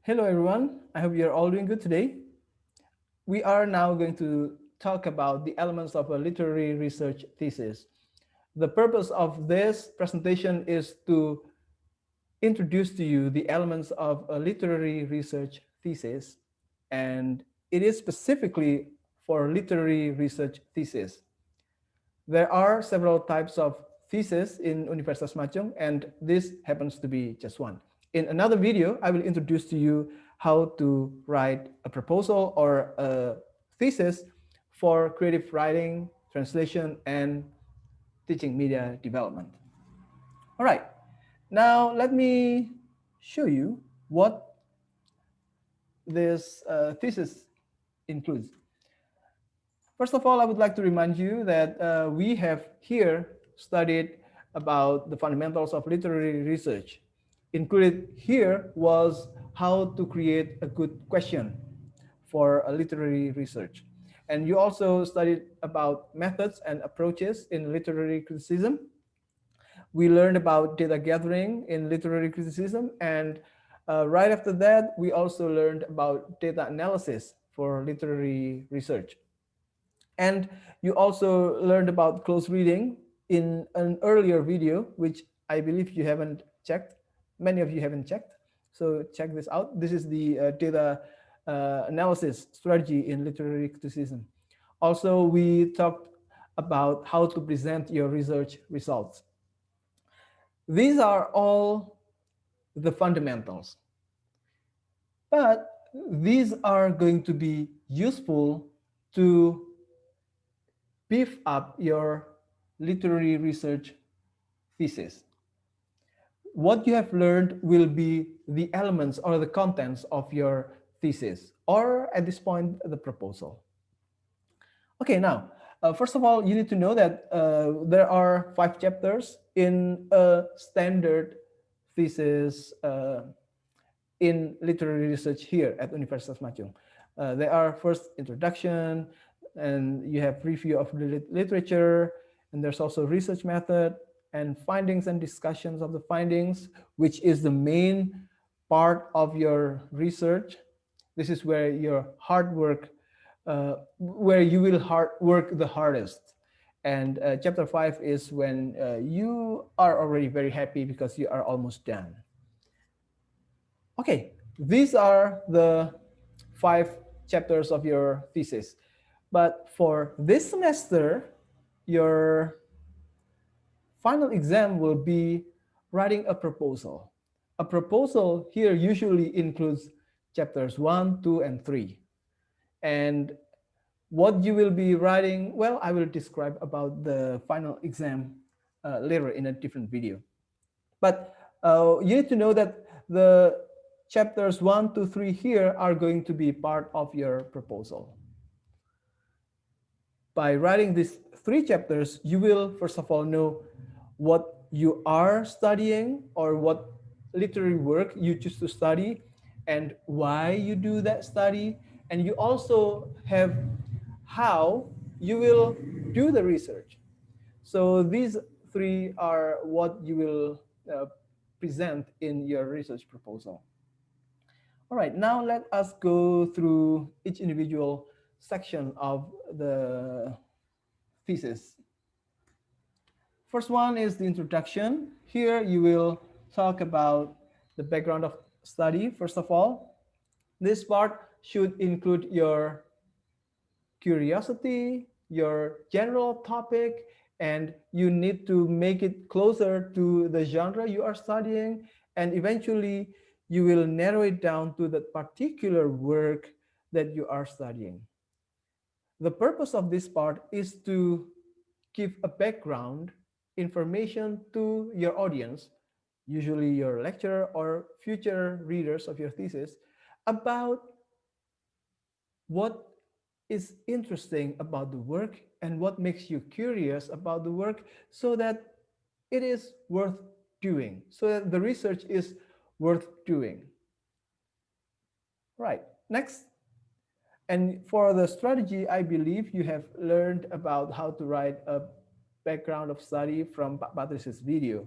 Hello, everyone. I hope you're all doing good today. We are now going to talk about the elements of a literary research thesis. The purpose of this presentation is to introduce to you the elements of a literary research thesis, and it is specifically for literary research thesis. There are several types of thesis in Universitas Machung, and this happens to be just one. In another video, I will introduce to you how to write a proposal or a thesis for creative writing, translation, and teaching media development. All right, now let me show you what this thesis includes. First of all, I would like to remind you that we have here studied about the fundamentals of literary research. Included here was how to create a good question for a literary research. And you also studied about methods and approaches in literary criticism. We learned about data gathering in literary criticism. And right after that, we also learned about data analysis for literary research. And you also learned about close reading in an earlier video, which I believe you haven't checked. Many of you haven't checked. So check this out. This is the data analysis strategy in literary criticism. Also, we talked about how to present your research results. These are all the fundamentals, but these are going to be useful to beef up your literary research thesis. What you have learned will be the elements or the contents of your thesis, or at this point, the proposal. Okay, now, first of all, you need to know that there are 5 chapters in a standard thesis in literary research here at Universitas Machung. They are first introduction, and you have review of the literature, and there's also research method and findings and discussions of the findings, which is the main part of your research. This is where your hard work, where you will work the hardest. And chapter 5 is when you are already very happy because you are almost done. Okay, these are the 5 chapters of your thesis. But for this semester, your final exam will be writing a proposal. A proposal here usually includes chapters 1, 2, and 3. And what you will be writing, well, I will describe about the final exam later in a different video. But you need to know that the chapters 1 to 3 here are going to be part of your proposal. By writing these 3 chapters, you will first of all know what you are studying or what literary work you choose to study and why you do that study. And you also have how you will do the research. So these 3 are what you will present in your research proposal. All right, now let us go through each individual section of the thesis. First one is the introduction. Here you will talk about the background of study. First of all, this part should include your curiosity, your general topic, and you need to make it closer to the genre you are studying. And eventually, you will narrow it down to the particular work that you are studying. The purpose of this part is to give a background information to your audience, usually your lecturer or future readers of your thesis, about what is interesting about the work and what makes you curious about the work so that it is worth doing, so that the research is worth doing. Right, next. And for the strategy, I believe you have learned about how to write a background of study from Pak Patrice's video.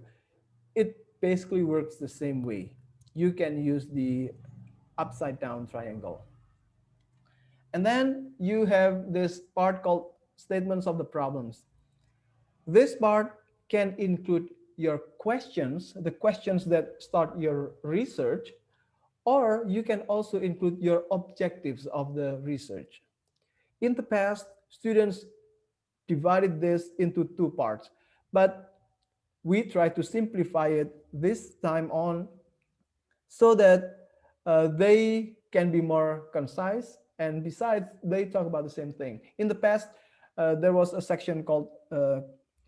It basically works the same way. You can use the upside down triangle. And then you have this part called statements of the problems. This part can include your questions, the questions that start your research, or you can also include your objectives of the research. In the past, students divided this into two parts, but we try to simplify it this time on so that they can be more concise, and besides they talk about the same thing. In the past, there was a section called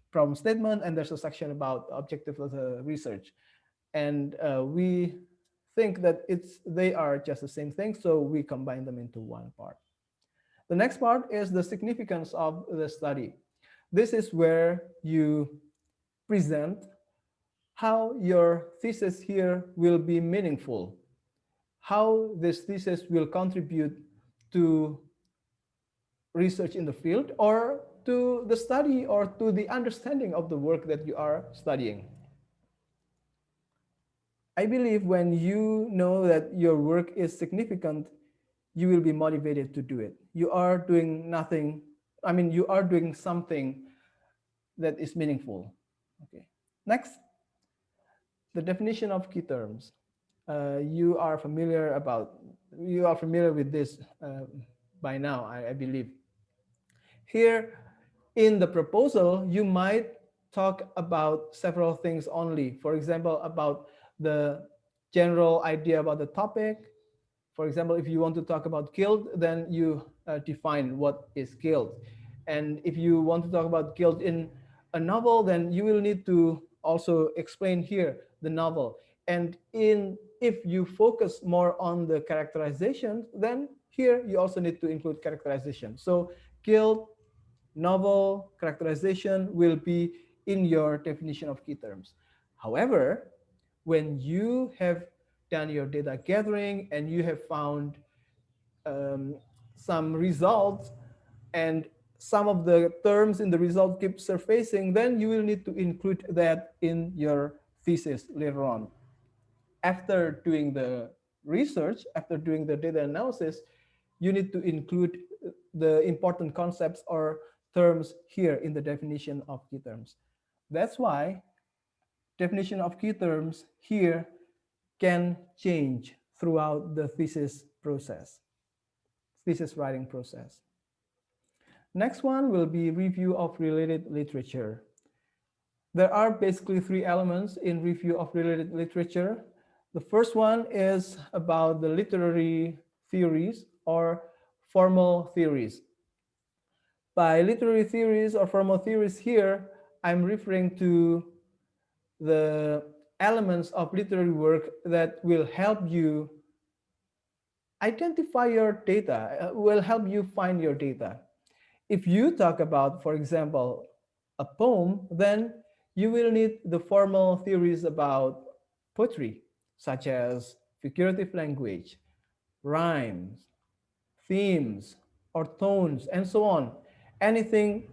problem statement, and there's a section about objective of the research, and we think that they are just the same thing, so we combine them into one part. The next part is the significance of the study. This is where you present how your thesis here will be meaningful, how this thesis will contribute to research in the field or to the study or to the understanding of the work that you are studying. I believe when you know that your work is significant, you will be motivated to do it. You are doing nothing, I mean, you are doing something that is meaningful. Okay. Next, the definition of key terms. You are familiar with this by now, I believe. Here in the proposal, you might talk about several things only. For example, about the general idea about the topic. For example, if you want to talk about guilt, then you define what is guilt. And if you want to talk about guilt in a novel, then you will need to also explain here the novel. And if you focus more on the characterization, then here you also need to include characterization. So guilt, novel, characterization will be in your definition of key terms. However, when you have done your data gathering and you have found um, some results and some of the terms in the result keep surfacing, then you will need to include that in your thesis later on. After doing the research, after doing the data analysis, you need to include the important concepts or terms here in the definition of key terms. That's why definition of key terms here can change throughout the thesis writing process. Next one will be review of related literature. There are basically three elements in review of related literature. The first one is about the literary theories or formal theories. By literary theories or formal theories here, I'm referring to the elements of literary work that will help you identify your data, will help you find your data. If you talk about, for example, a poem, then you will need the formal theories about poetry, such as figurative language, rhymes, themes, or tones, and so on. Anything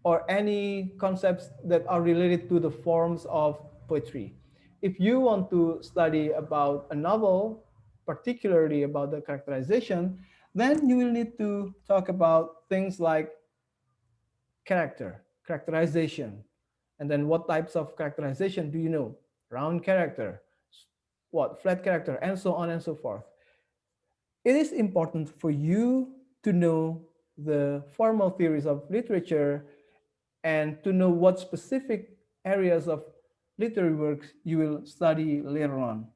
or any concepts that are related to the forms of poetry. If you want to study about a novel, particularly about the characterization, then you will need to talk about things like characterization. And then what types of characterization do you know? Round character, flat character, and so on and so forth. It is important for you to know the formal theories of literature and to know what specific areas of literary works you will study later on.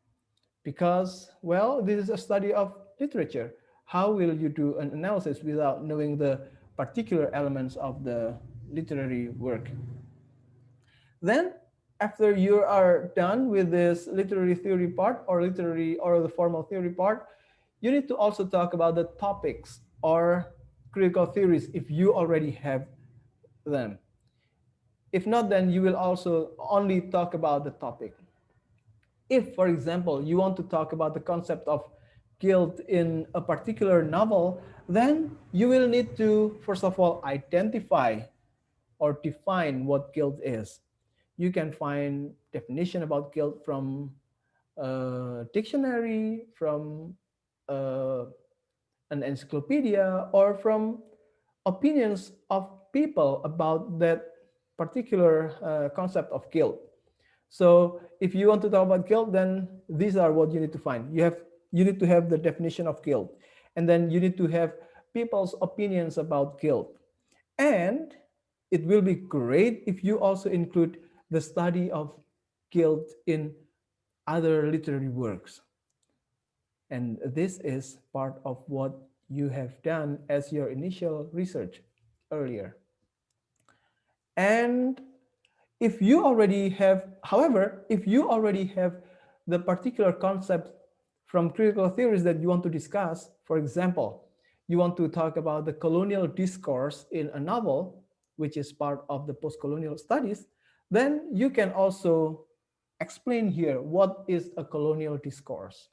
Because, well, this is a study of literature. How will you do an analysis without knowing the particular elements of the literary work? Then, after you are done with this literary theory part or literary or the formal theory part, you need to also talk about the topics or critical theories if you already have them. If not, then you will also only talk about the topic. If, for example, you want to talk about the concept of guilt in a particular novel, then you will need to, first of all, identify or define what guilt is. You can find definition about guilt from a dictionary, from uh, an encyclopedia or from opinions of people about that particular concept of guilt. So if you want to talk about guilt, then these are what you need to find. You need to have the definition of guilt, and then you need to have people's opinions about guilt. And it will be great if you also include the study of guilt in other literary works. And this is part of what you have done as your initial research earlier. And if you already have, however, if you already have the particular concept from critical theories that you want to discuss, for example, you want to talk about the colonial discourse in a novel, which is part of the post-colonial studies, then you can also explain here what is a colonial discourse.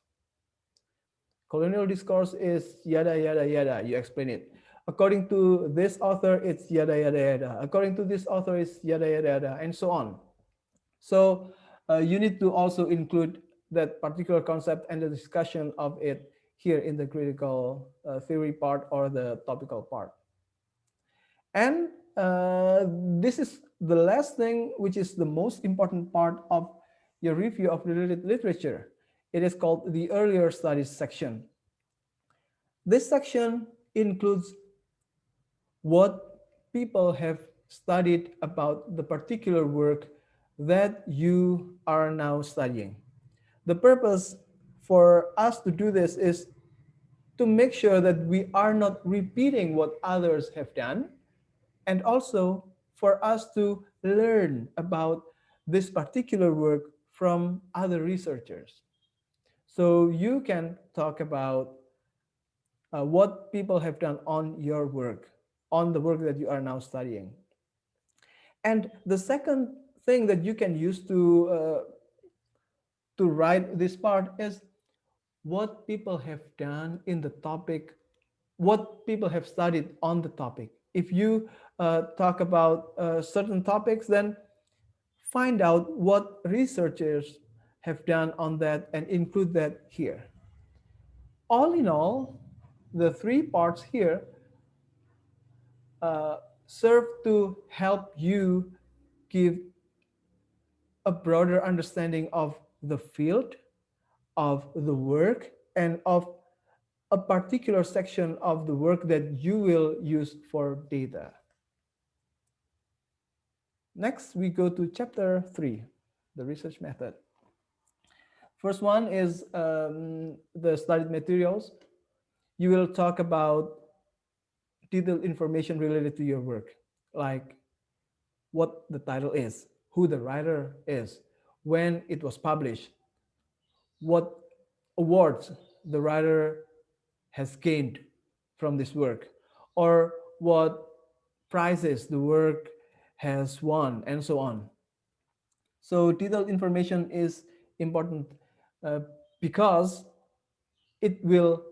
Colonial discourse is yada yada yada. You explain it. According to this author, it's yada yada yada. According to this author, it's yada yada yada, and so on. So you need to also include that particular concept and the discussion of it here in the critical theory part or the topical part. And this is the last thing, which is the most important part of your review of related literature. It is called the earlier studies section. This section includes what people have studied about the particular work that you are now studying. The purpose for us to do this is to make sure that we are not repeating what others have done, and also for us to learn about this particular work from other researchers. So you can talk about what people have done on your work, on the work that you are now studying. And the second thing that you can use to write this part is what people have done in the topic, what people have studied on the topic. If you talk about certain topics, then find out what researchers have done on that and include that here. All in all, the three parts here uh, serve to help you give a broader understanding of the field, of the work, and of a particular section of the work that you will use for data. Next, we go to chapter 3, the research method. First one is the studied materials. You will talk about detailed information related to your work, like what the title is, who the writer is, when it was published, what awards the writer has gained from this work, or what prizes the work has won, and so on. So detailed information is important uh, because it will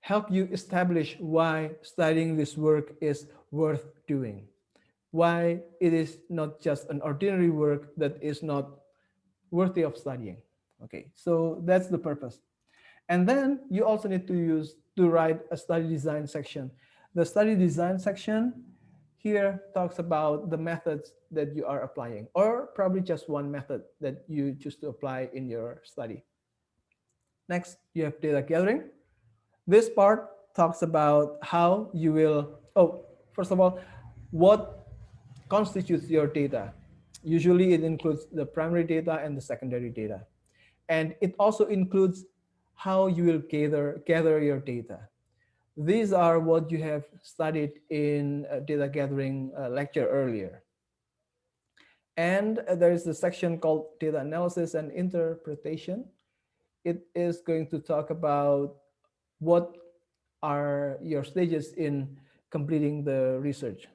help you establish why studying this work is worth doing, why it is not just an ordinary work that is not worthy of studying. Okay, so that's the purpose. And then you also need to write a study design section. The study design section here talks about the methods that you are applying, or probably just one method that you choose to apply in your study. Next, you have data gathering. This part talks about how you will, oh, first of all, what constitutes your data. Usually it includes the primary data and the secondary data. And it also includes how you will gather your data. These are what you have studied in data gathering lecture earlier. And there is a section called data analysis and interpretation. It is going to talk about what are your stages in completing the research.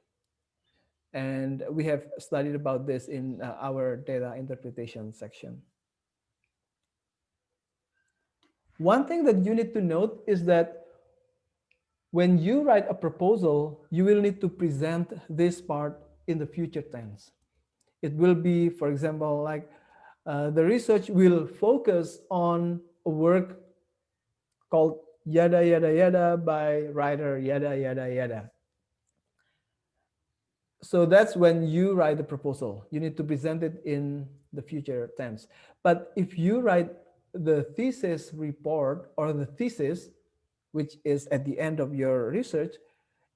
And we have studied about this in our data interpretation section. One thing that you need to note is that when you write a proposal, you will need to present this part in the future tense. It will be, for example, like the research will focus on a work called Yada Yada Yada by writer Yada Yada Yada. So that's when you write the proposal. You need to present it in the future tense. But if you write the thesis report or the thesis, which is at the end of your research,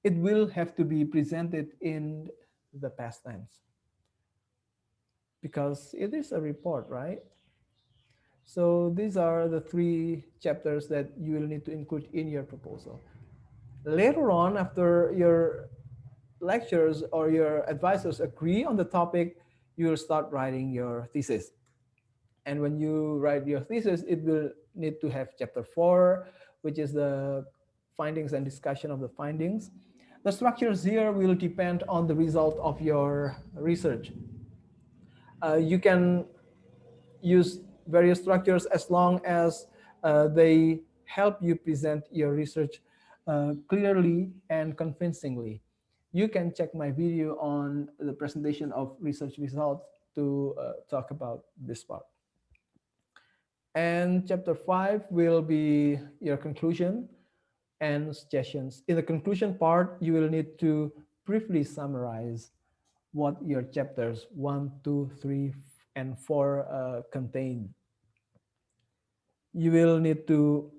it will have to be presented in the past tense because it is a report, right? So these are the three chapters that you will need to include in your proposal. Later on, after your lecturers or your advisors agree on the topic, you will start writing your thesis. And when you write your thesis, it will need to have chapter 4, which is the findings and discussion of the findings. The structures here will depend on the result of your research. You can use various structures as long as they help you present your research clearly and convincingly. You can check my video on the presentation of research results to talk about this part. And chapter 5 will be your conclusion and suggestions. In the conclusion part, you will need to briefly summarize what your chapters 1, 2, 3, and 4 contain. You will need to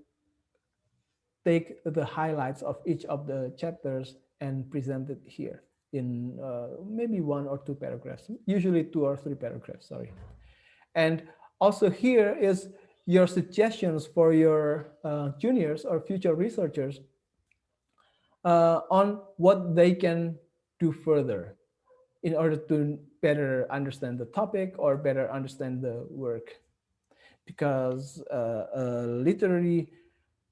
take the highlights of each of the chapters and present it here in maybe 1 or 2 paragraphs, usually 2 or 3 paragraphs, sorry. And also here is your suggestions for your juniors or future researchers on what they can do further in order to better understand the topic or better understand the work. Because literary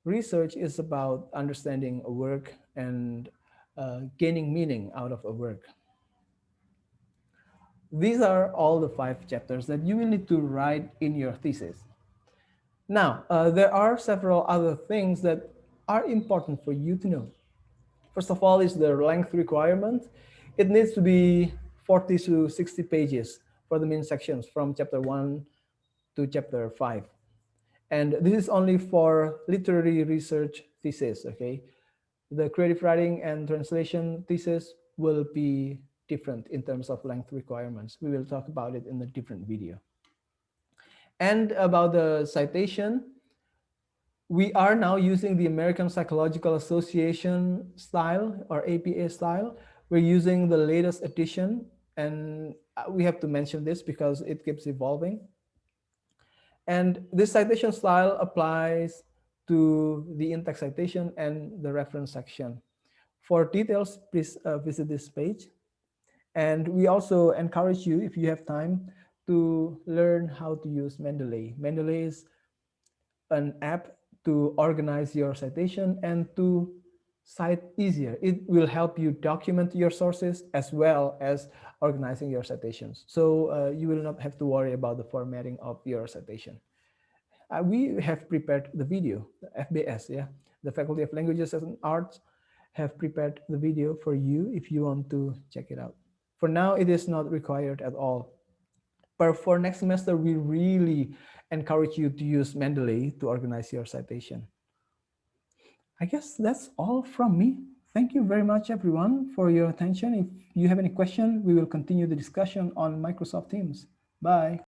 research is about understanding a work and gaining meaning out of a work. These are all the 5 chapters that you will need to write in your thesis. Now, there are several other things that are important for you to know. First of all is the length requirement. It needs to be 40 to 60 pages for the main sections from chapter 1 to chapter 5. And this is only for literary research thesis, okay? The creative writing and translation thesis will be different in terms of length requirements. We will talk about it in a different video. And about the citation, we are now using the American Psychological Association style or APA style. We're using the latest edition, and we have to mention this because it keeps evolving. And this citation style applies to the in-text citation and the reference section. For details, please visit this page. And we also encourage you, if you have time, to learn how to use Mendeley. Mendeley is an app to organize your citation and to cite easier. It will help you document your sources as well as organizing your citations. So you will not have to worry about the formatting of your citation. We have prepared the video, the FBS, yeah. The Faculty of Languages and Arts have prepared the video for you if you want to check it out. For now, it is not required at all. But for next semester, we really encourage you to use Mendeley to organize your citation. I guess that's all from me. Thank you very much, everyone, for your attention. If you have any question, we will continue the discussion on Microsoft Teams. Bye.